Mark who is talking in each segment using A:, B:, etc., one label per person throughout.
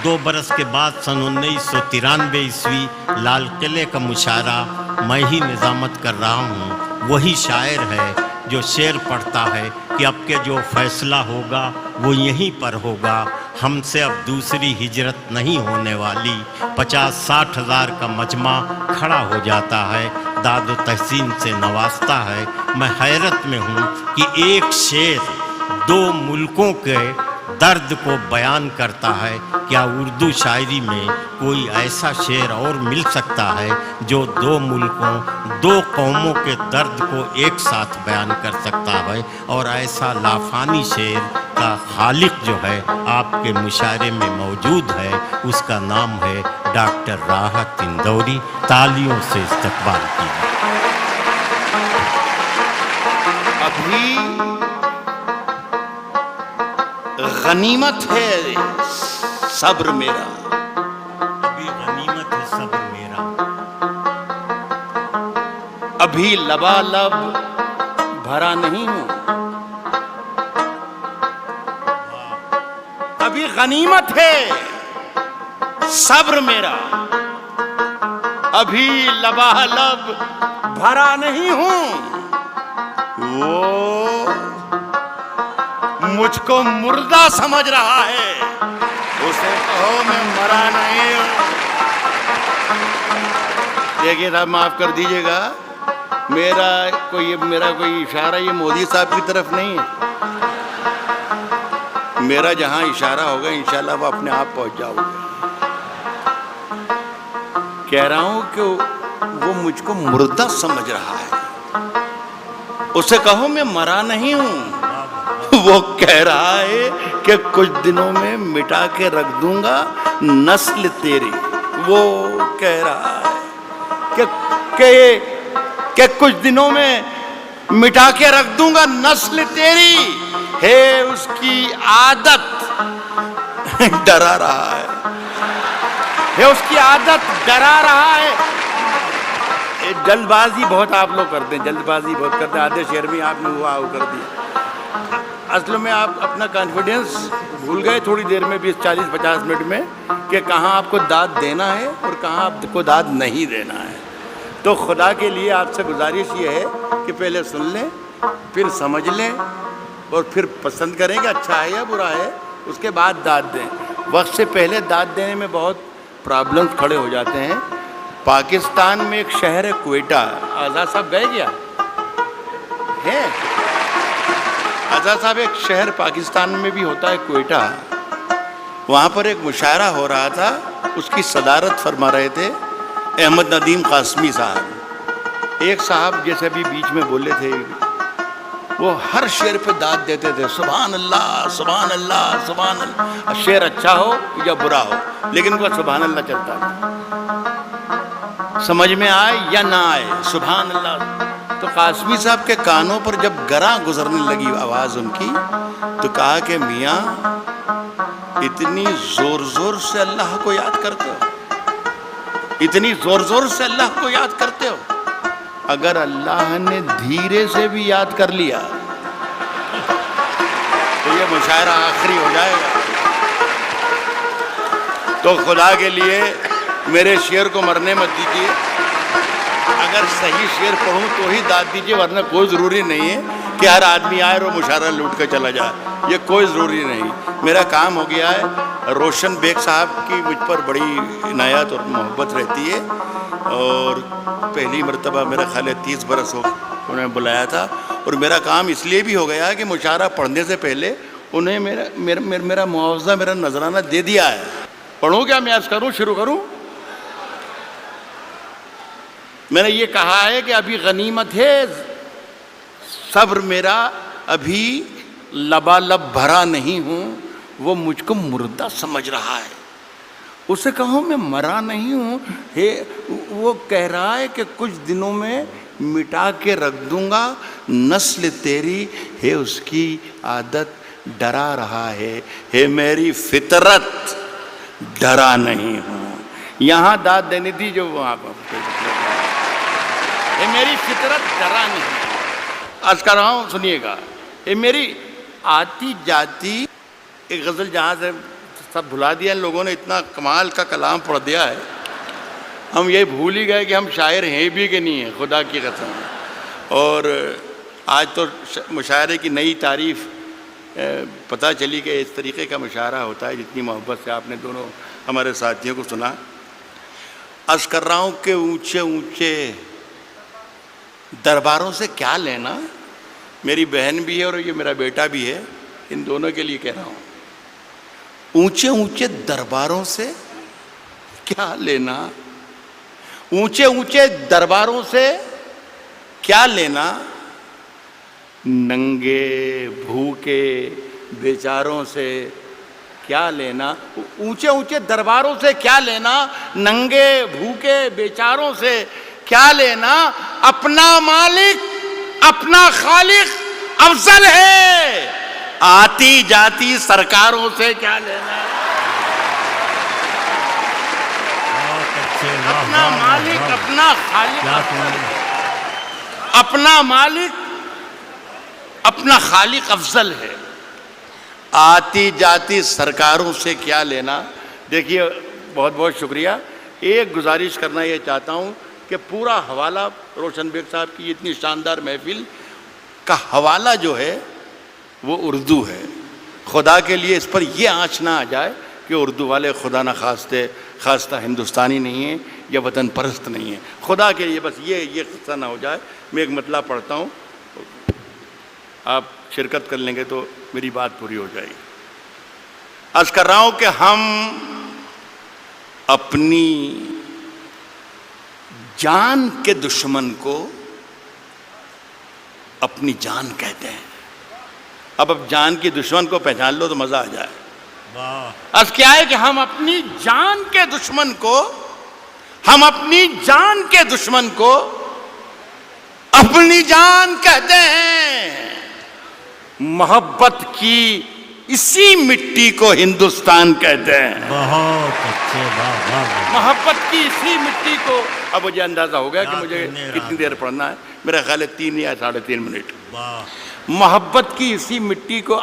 A: 2 برس کے بعد سن 1993 عیسوی لال قلعے کا مشاعرہ میں ہی نظامت کر رہا ہوں۔ وہی شاعر ہے جو شعر پڑھتا ہے کہ اب کے جو فیصلہ ہوگا وہ یہیں پر ہوگا، ہم سے اب دوسری ہجرت نہیں ہونے والی۔ 50-60 ہزار کا مجمع کھڑا ہو جاتا ہے، داد و تحسین سے نوازتا ہے۔ میں حیرت میں ہوں کہ ایک شعر 2 ملکوں کے درد کو بیان کرتا ہے۔ کیا اردو شاعری میں کوئی ایسا شعر اور مل سکتا ہے جو 2 ملکوں 2 قوموں کے درد کو ایک ساتھ بیان کر سکتا ہے؟ اور ایسا لافانی شعر کا خالق جو ہے آپ کے مشاعرے میں موجود ہے، اس کا نام ہے ڈاکٹر راحت اندوری۔ تالیوں سے استقبال کیجیے۔
B: ابھی غنیمت ہے صبر میرا،
A: ابھی غنیمت ہے صبر میرا،
B: ابھی لبالب بھرا نہیں ہوں، ابھی غنیمت ہے صبر میرا، ابھی لبالب بھرا نہیں ہوں۔ وہ مجھ کو مردہ سمجھ رہا ہے، اسے کہو میں مرا نہیں ہوں۔ دیکھیے صاحب معاف کر دیجیے گا، میرا کوئی اشارہ یہ مودی صاحب کی طرف نہیں ہے۔ میرا جہاں اشارہ ہوگا انشاءاللہ وہ اپنے آپ پہنچ جاؤ گے۔ کہہ رہا ہوں کہ وہ مجھ کو مردہ سمجھ رہا ہے، اسے کہو میں مرا نہیں ہوں۔ وہ کہہ رہا ہے کہ کچھ دنوں میں مٹا کے رکھ دوں گا نسل تیری۔ وہ کہہ رہا ہے کہ کچھ دنوں میں مٹا کے رکھ دوں گا نسل تیری، ہے اس کی عادت ڈرا رہا ہے، اس کی عادت ڈرا رہا ہے۔ جلد بازی بہت آپ لوگ کرتے ہیں، جلد بازی بہت کرتے ہیں، آدھے شعر میں آپ نے وہ کر دیا۔ اصل میں آپ اپنا کانفیڈنس بھول گئے تھوڑی دیر میں، 20-40-50 منٹ میں، کہ کہاں آپ کو داد دینا ہے اور کہاں آپ کو داد نہیں دینا ہے۔ تو خدا کے لیے آپ سے گزارش یہ ہے کہ پہلے سن لیں، پھر سمجھ لیں، اور پھر پسند کریں کہ اچھا ہے یا برا ہے، اس کے بعد داد دیں۔ وقت سے پہلے داد دینے میں بہت پرابلمز کھڑے ہو جاتے ہیں۔ پاکستان میں ایک شہر ہے کوئٹہ، آزاد صاحب گئے کیا ہے؟ آزاد صاحب ایک شہر پاکستان میں بھی ہوتا ہے کوئٹہ، وہاں پر ایک مشاعرہ ہو رہا تھا، اس کی صدارت فرما رہے تھے احمد ندیم قاسمی صاحب۔ ایک صاحب جیسے ابھی بیچ میں بولے تھے، وہ ہر شعر پہ داد دیتے تھے، سبحان اللہ سبحان اللہ سبحان اللہ، شعر اچھا ہو یا برا ہو لیکن وہ سبحان اللہ چلتا تھا، سمجھ میں آئے یا نہ آئے سبحان اللہ۔ تو قاسمی صاحب کے کانوں پر جب گراں گزرنے لگی آواز ان کی، تو کہا کہ میاں اتنی زور زور سے اللہ کو یاد کرتے ہو، اتنی زور زور سے اللہ کو یاد کرتے ہو، اگر اللہ نے دھیرے سے بھی یاد کر لیا تو یہ مشاعرہ آخری ہو جائے گا۔ تو خدا کے لیے میرے شعر کو مرنے مت دیجیے، اگر صحیح شعر پڑھوں تو ہی داد دیجیے، ورنہ کوئی ضروری نہیں ہے کہ ہر آدمی آئے اور مشاعرہ لوٹ کے چلا جائے، یہ کوئی ضروری نہیں۔ میرا کام ہو گیا ہے، روشن بیگ صاحب کی مجھ پر بڑی عنایت اور محبت رہتی ہے، اور پہلی مرتبہ میرا خیال ہے 30 برس ہو انہوں نے بلایا تھا، اور میرا کام اس لیے بھی ہو گیا کہ مشاعرہ پڑھنے سے پہلے انہیں میرا معاوضہ، میرا نذرانہ دے دیا ہے۔ پڑھوں کیا میں عرض کروں، شروع کروں؟ میں نے یہ کہا ہے کہ ابھی غنیمت ہے صبر میرا، ابھی لبالب بھرا نہیں ہوں، وہ مجھ کو مردہ سمجھ رہا ہے، اسے کہوں میں مرا نہیں ہوں۔ وہ کہہ رہا ہے کہ کچھ دنوں میں مٹا کے رکھ دوں گا نسل تیری، ہے اس کی عادت ڈرا رہا ہے میری فطرت ڈرا نہیں ہوں۔ یہاں داد دینی تھی جو وہاں پر، اے میری فطرت ڈرا نہیں۔ عرض کر رہا ہوں سنیے گا، اے میری آتی جاتی، ایک غزل جہاں سے سب بھلا دیا ان لوگوں نے، اتنا کمال کا کلام پڑھ دیا ہے، ہم یہ بھول ہی گئے کہ ہم شاعر ہیں بھی کہ نہیں ہیں، خدا کی قسم۔ اور آج تو مشاعرے کی نئی تعریف پتہ چلی کہ اس طریقے کا مشاعرہ ہوتا ہے، جتنی محبت سے آپ نے دونوں ہمارے ساتھیوں کو سنا۔ عرض کر رہا ہوں کہ اونچے اونچے درباروں سے کیا لینا، میری بہن بھی ہے اور یہ میرا بیٹا بھی ہے، ان دونوں کے لیے کہہ رہا ہوں، اونچے اونچے درباروں سے کیا لینا، اونچے اونچے درباروں سے کیا لینا، ننگے بھوکے بیچاروں سے کیا لینا، اونچے اونچے درباروں سے کیا لینا، ننگے بھوکے بیچاروں سے کیا لینا، اپنا مالک اپنا خالق افضل ہے، آتی جاتی سرکاروں سے کیا لینا، اپنا مالک اپنا خالق، اپنا مالک اپنا خالق افضل ہے، آتی جاتی سرکاروں سے کیا لینا۔ دیکھیے بہت بہت شکریہ، ایک گزارش کرنا یہ چاہتا ہوں کہ پورا حوالہ روشن بیگ صاحب کی اتنی شاندار محفل کا حوالہ جو ہے وہ اردو ہے، خدا کے لیے اس پر یہ آنچ نہ آ جائے کہ اردو والے خدا نہ خواستہ ہندوستانی نہیں ہیں یا وطن پرست نہیں ہیں، خدا کے لیے بس یہ قصہ نہ ہو جائے۔ میں ایک مطلب پڑھتا ہوں، آپ شرکت کر لیں گے تو میری بات پوری ہو جائے گی۔ عرض کر رہا ہوں کہ ہم اپنی جان کے دشمن کو اپنی جان کہتے ہیں۔ اب جان کی دشمن کو پہچان لو تو مزہ آ جائے۔ عرض کیا ہے کہ ہم اپنی جان کے دشمن کو، ہم اپنی جان کے دشمن کو اپنی جان کہتے ہیں، محبت کی اسی مٹی کو ہندوستان کہتے ہیں۔
A: بہت اچھے،
B: محبت کی اسی مٹی کو، اب مجھے اندازہ ہو گیا کہ مجھے کتنی دیر پڑھنا ہے، میرا خیال ہے 3 یا 3.5 منٹ۔ محبت کی اسی مٹی کو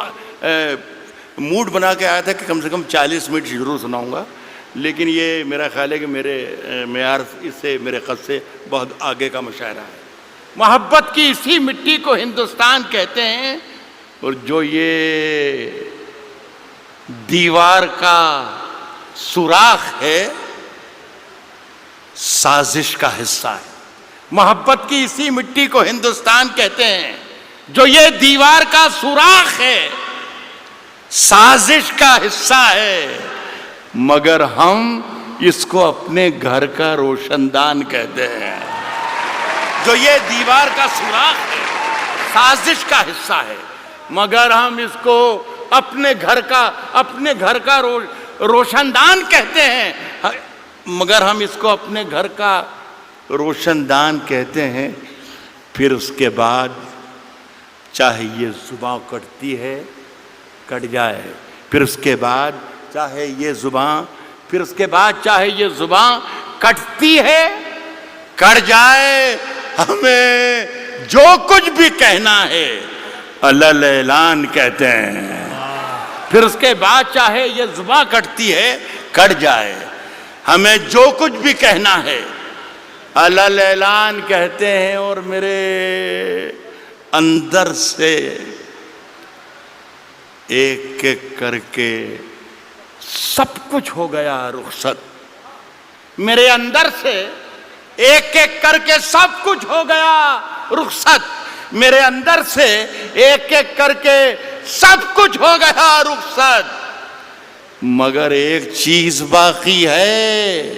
B: موڈ بنا کے آیا تھا کہ کم سے کم 40 منٹ ضرور سناؤں گا، لیکن یہ میرا خیال ہے کہ میرے معیار اس سے، میرے قد سے بہت آگے کا مشاعرہ ہے۔ محبت کی اسی مٹی کو ہندوستان کہتے ہیں، اور جو یہ دیوار کا سوراخ ہے سازش کا حصہ ہے۔ محبت کی اسی مٹی کو ہندوستان کہتے ہیں، جو یہ دیوار کا سوراخ ہے سازش کا حصہ ہے، مگر ہم اس کو اپنے گھر کا روشن دان کہتے ہیں۔ جو یہ دیوار کا سوراخ ہے سازش کا حصہ ہے، مگر ہم اس کو اپنے گھر کا روشن دان کہتے ہیں، مگر ہم اس کو اپنے گھر کا روشن دان کہتے ہیں۔ پھر اس کے بعد چاہے یہ زباں کٹتی ہے کٹ جائے، پھر اس کے بعد چاہے یہ زباں کٹتی ہے کٹ جائے، ہمیں جو کچھ بھی کہنا ہے علل اعلان کہتے ہیں۔ پھر اس کے بعد چاہے یہ زباں کٹتی ہے کٹ جائے، ہمیں جو کچھ بھی کہنا ہے علل اعلان کہتے ہیں۔ اور میرے اندر سے ایک ایک کر کے سب کچھ ہو گیا رخصت، میرے اندر سے ایک ایک کر کے سب کچھ ہو گیا رخصت، میرے اندر سے ایک ایک کر کے سب کچھ ہو گیا رخصت، مگر ایک چیز باقی ہے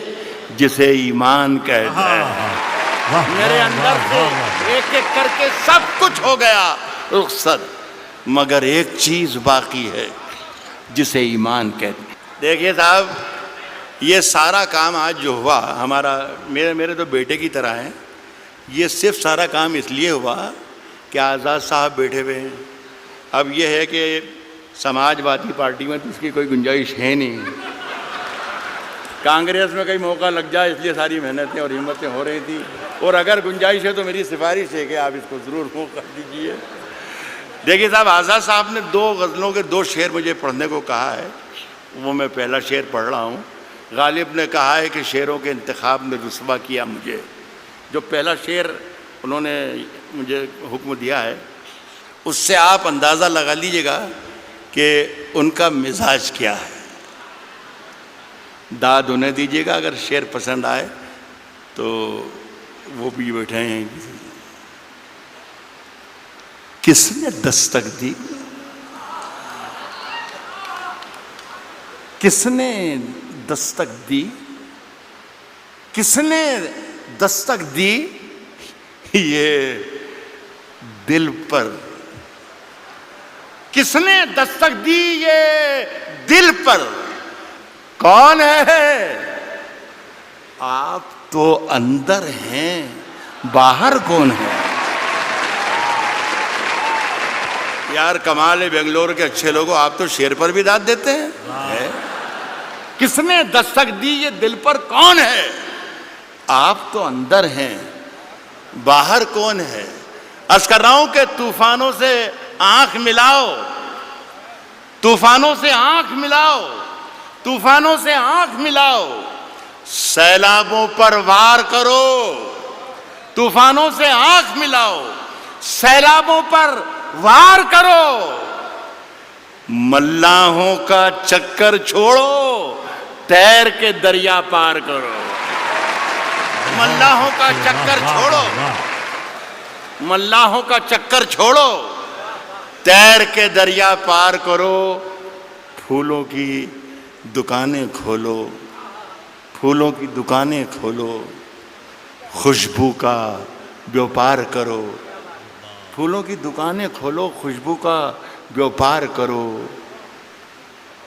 B: جسے ایمان کہتے ہیں۔ میرے اندر سے ایک ایک کر کے سب کچھ ہو گیا رخصت، مگر ایک چیز باقی ہے جسے ایمان کہتے ہیں۔ دیکھیے صاحب، یہ سارا کام آج جو ہوا ہمارا، میرے تو بیٹے کی طرح ہیں، یہ صرف سارا کام اس لیے ہوا کہ آزاد صاحب بیٹھے ہوئے ہیں۔ اب یہ ہے کہ سماج وادی پارٹی میں تو اس کی کوئی گنجائش ہے نہیں، کانگریس میں کئی موقع لگ جائے، اس لیے ساری محنتیں اور ہمتیں ہو رہی تھیں، اور اگر گنجائش ہے تو میری سفارش ہے کہ آپ اس کو ضرور موقع دیجیے۔ دیکھیے صاحب، آزاد صاحب نے 2 غزلوں کے 2 شعر مجھے پڑھنے کو کہا ہے، وہ میں پہلا شعر پڑھ رہا ہوں. غالب نے کہا ہے کہ شعروں کے انتخاب نے رسوا کیا مجھے. جو پہلا شعر انہوں نے مجھے حکم دیا ہے اس سے آپ اندازہ لگا لیجئے گا کہ ان کا مزاج کیا ہے. داد انہیں دیجئے گا اگر شعر پسند آئے تو وہ بھی بیٹھے ہیں. کس نے دستک دی؟ کس نے دستک دی؟ کس نے دستک دی یہ دل پر؟ کس نے دستک دی یہ دل پر؟ کون ہے؟ آپ تو اندر ہیں، باہر کون ہے؟ یار کمال ہے بنگلور کے اچھے لوگوں، آپ تو شعر پر بھی داد دیتے ہیں. کس نے دستک دی یہ دل پر؟ کون ہے؟ آپ تو اندر ہیں، باہر کون ہے؟ عرض کر رہا ہوں کہ طوفانوں سے آنکھ ملاؤ، طوفانوں سے آنکھ ملاؤ، طوفانوں سے آنکھ ملاؤ، سیلابوں پر وار کرو. طوفانوں سے آنکھ ملاؤ، سیلابوں پر وار کرو. ملاحوں کا چکر چھوڑو، تیر کے دریا پار کرو. ملاحوں کا چکر چھوڑو، ملاحوں کا چکر چھوڑو، تیر کے دریا پار کرو. پھولوں کی دکانیں کھولو، پھولوں کی دکانیں کھولو، خوشبو کا بیوپار کرو. پھولوں کی دکانیں کھولو، خوشبو کا بیوپار کرو.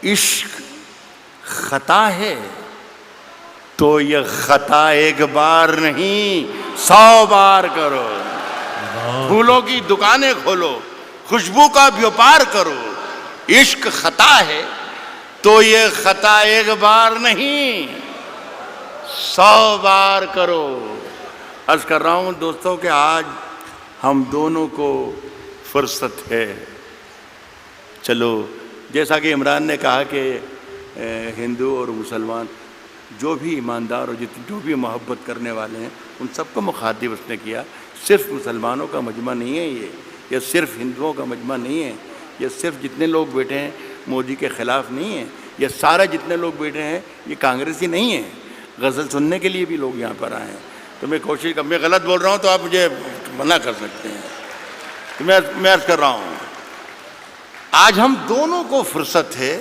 B: عشق خطا ہے تو یہ خطا ایک بار نہیں 100 بار کرو. پھولوں کی دکانیں کھولو، خوشبو کا بیوپار کرو. عشق خطا ہے تو یہ خطا ایک بار نہیں 100 بار کرو. عرض کر رہا ہوں دوستوں کہ آج ہم دونوں کو فرصت ہے. چلو جیسا کہ عمران نے کہا کہ ہندو اور مسلمان جو بھی ایماندار اور جو بھی محبت کرنے والے ہیں ان سب کو مخاطب اس نے کیا. صرف مسلمانوں کا مجمع نہیں ہے یہ صرف ہندوؤں کا مجمع نہیں ہے. یہ صرف جتنے لوگ بیٹھے ہیں مودی کے خلاف نہیں ہے. یہ سارے جتنے لوگ بیٹھے ہیں یہ کانگریسی نہیں ہیں. غزل سننے کے لیے بھی لوگ یہاں پر آئے ہیں. تو میں کوشش میں غلط بول رہا ہوں تو آپ مجھے منع کر سکتے ہیں. تو میں عرض کر رہا ہوں آج ہم دونوں کو فرصت ہے.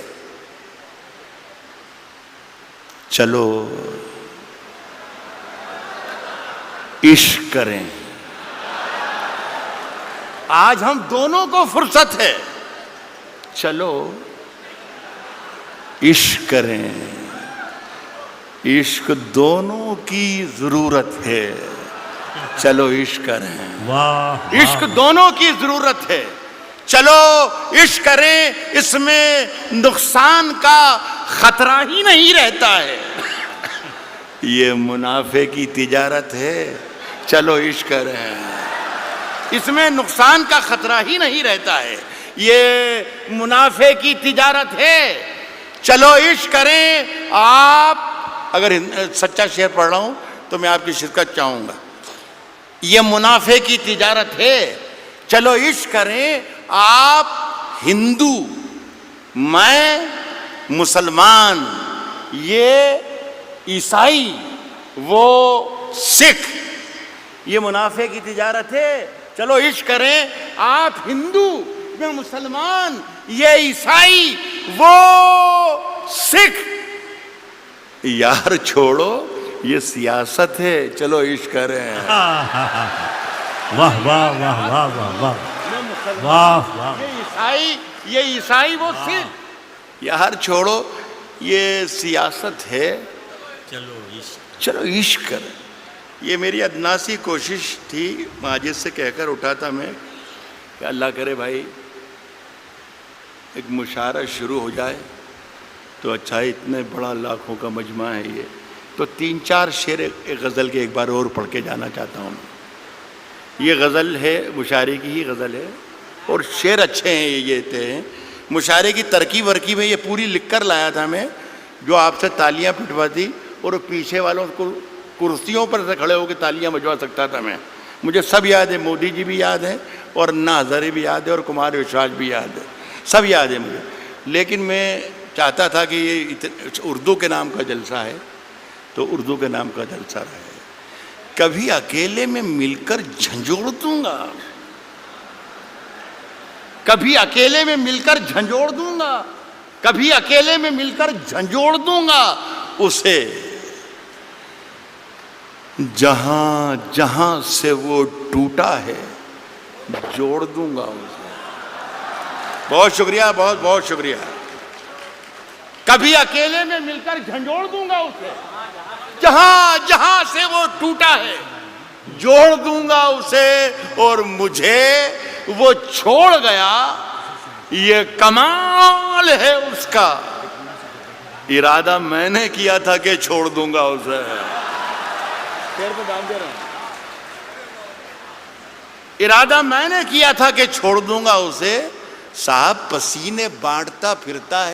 B: چلو عشق کریں. آج ہم دونوں کو فرصت ہے. چلو عشق کریں. عشق دونوں کی ضرورت ہے. چلو عشق کریں. عشق دونوں کی ضرورت ہے. چلو عشق کریں. اس میں نقصان کا خطرہ ہی نہیں رہتا ہے. یہ منافع کی تجارت ہے. چلو عشق کریں. اس میں نقصان کا خطرہ ہی نہیں رہتا ہے. یہ منافع کی تجارت ہے. چلو عشق کریں. آپ اگر سچا شعر پڑھ رہا ہوں تو میں آپ کی شرکت چاہوں گا. یہ منافع کی تجارت ہے. چلو عشق کریں. آپ ہندو، میں مسلمان، یہ عیسائی، وہ سکھ. یہ منافع کی تجارت ہے. چلو عشق کریں. آپ ہندو، میں مسلمان، یہ عیسائی، وہ سکھ. یار چھوڑو یہ سیاست ہے. چلو عشق کریں.
A: واہ واہ واہ واہ واہ واہ واہ واہ.
B: یہ عیسائی وہ سکھ. یار چھوڑو یہ سیاست ہے. چلو عشق کریں. یہ میری ادناسی کوشش تھی. ماجد سے کہہ کر اٹھا تھا میں کہ اللہ کرے بھائی ایک مشاعرہ شروع ہو جائے تو اچھا. اتنے بڑا لاکھوں کا مجمع ہے یہ. تو 3-4 شعر ایک غزل کے ایک بار اور پڑھ کے جانا چاہتا ہوں. یہ غزل ہے، مشاعرے کی ہی غزل ہے اور شعر اچھے ہیں. یہ تھے مشاعرے کی ترکیب ورکیب ہے یہ پوری لکھ کر لایا تھا میں، جو آپ سے تالیاں پٹواتی اور پیچھے والوں کو کرسیوں پر سے کھڑے ہو کے تالیاں بجوا سکتا تھا میں. مجھے سب یاد ہے، مودی جی بھی یاد ہے اور انا ہزارے بھی یاد ہے اور کمار وشواس بھی یاد ہے، سب یاد ہے مجھے. لیکن میں چاہتا تھا کہ یہ اردو کے نام کا جلسہ ہے تو اردو کے نام کا جلسہ رہے. کبھی اکیلے میں مل کر جھنجھوڑ دوں گا، کبھی اکیلے میں مل کر جھنجھوڑ دوں گا، کبھی اکیلے میں مل کر جھنجھوڑ دوں گا اسے، جہاں جہاں سے وہ ٹوٹا ہے جوڑ دوں گا اسے. بہت شکریہ، بہت بہت شکریہ. کبھی اکیلے میں مل کر جھنجھوڑ دوں گا اسے، جہاں جہاں سے وہ ٹوٹا ہے جوڑ دوں گا اسے، اور مجھے وہ چھوڑ گیا یہ کمال ہے اس کا. ارادہ میں نے کیا تھا کہ چھوڑ دوں گا اسے. ارادہ میں نے کیا تھا کہ چھوڑ دوں گا اسے. صاحب پسینے بانٹتا پھرتا ہے